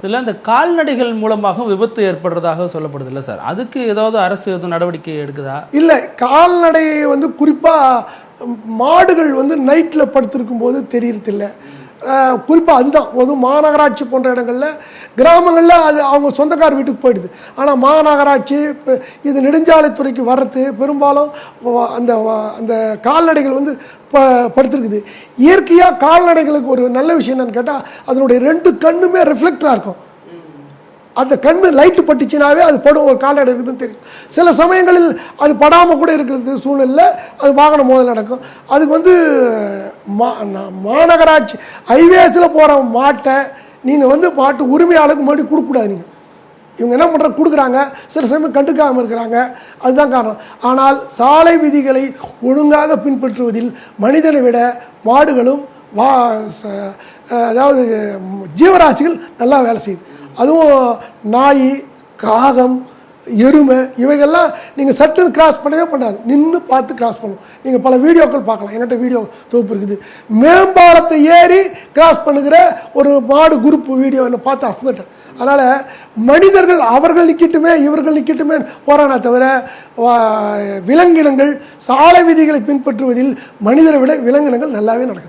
இதில் இந்த கால்நடைகள் மூலமாக விபத்து ஏற்படுறதாக சொல்லப்படுது இல்லை சார், அதுக்கு ஏதாவது அரசு எதுவும் நடவடிக்கை எடுக்குதா? இல்லை, கால்நடை வந்து குறிப்பாக மாடுகள் வந்து நைட்டில் படுத்திருக்கும் போது தெரியறதில்லை. குறிப்பாக அதுதான் அதுவும் மாநகராட்சி போன்ற இடங்களில், கிராமங்களில் அது அவங்க சொந்தக்கார வீட்டுக்கு போயிடுது. ஆனால் மாநகராட்சி இது நெடுஞ்சாலைத்துறைக்கு வர்றது பெரும்பாலும் அந்த அந்த கால்நடைகள் வந்து படுத்திருக்குது. இயற்கையாக கால்நடைகளுக்கு ஒரு நல்ல விஷயம் என்னன்னு கேட்டால், அதனுடைய 2 கண்ணுமே ரிஃப்ளெக்டாக இருக்கும். அந்த கண்ணு லைட்டு பட்டுச்சுனாவே அது படும், ஒரு கால்நடை இருக்குதுன்னு தெரியும். சில சமயங்களில் அது படாமல் கூட இருக்கிறது சூழ்நிலை, அது வாகனம் மோதல் நடக்கும். அதுக்கு வந்து மாநகராட்சி ஹைவேஸில் போகிற மாட்டை நீங்கள் வந்து மாட்டு உரிமையாளருக்கு மறுபடியும் கொடுக்கக்கூடாது. நீங்கள் இவங்க என்ன பண்ணுறாங்க, கொடுக்குறாங்க, சில சமயம் கண்டுக்காமல் இருக்கிறாங்க, அதுதான் காரணம். ஆனால் சாலை விதிகளை ஒழுங்காக பின்பற்றுவதில் மனிதனை விட மாடுகளும் அதாவது ஜீவராசிகள் நல்லா வேலை செய்யுது. அதுவும் நாய், காகம், எருமை இவைகள்லாம் நீங்கள் சட்டுன்னு கிராஸ் பண்ணவே பண்ணாது, நின்று பார்த்து கிராஸ் பண்ணணும். நீங்கள் பல வீடியோக்கள் பார்க்கலாம், என்கிட்ட வீடியோ தொகுப்பு இருக்குது. மேம்பாலத்தை ஏறி கிராஸ் பண்ணுகிற ஒரு மாடு குரூப் வீடியோ என்ன பார்த்து அசந்துட்டேன். அதனால் மனிதர்கள் அவர்கள் நிற்கட்டுமே இவர்கள் நிற்கட்டுமே போறானே தவிர, விலங்கினங்கள் சாலை விதிகளை பின்பற்றுவதில் மனிதரை விட விலங்கினங்கள் நல்லாவே நடக்குது.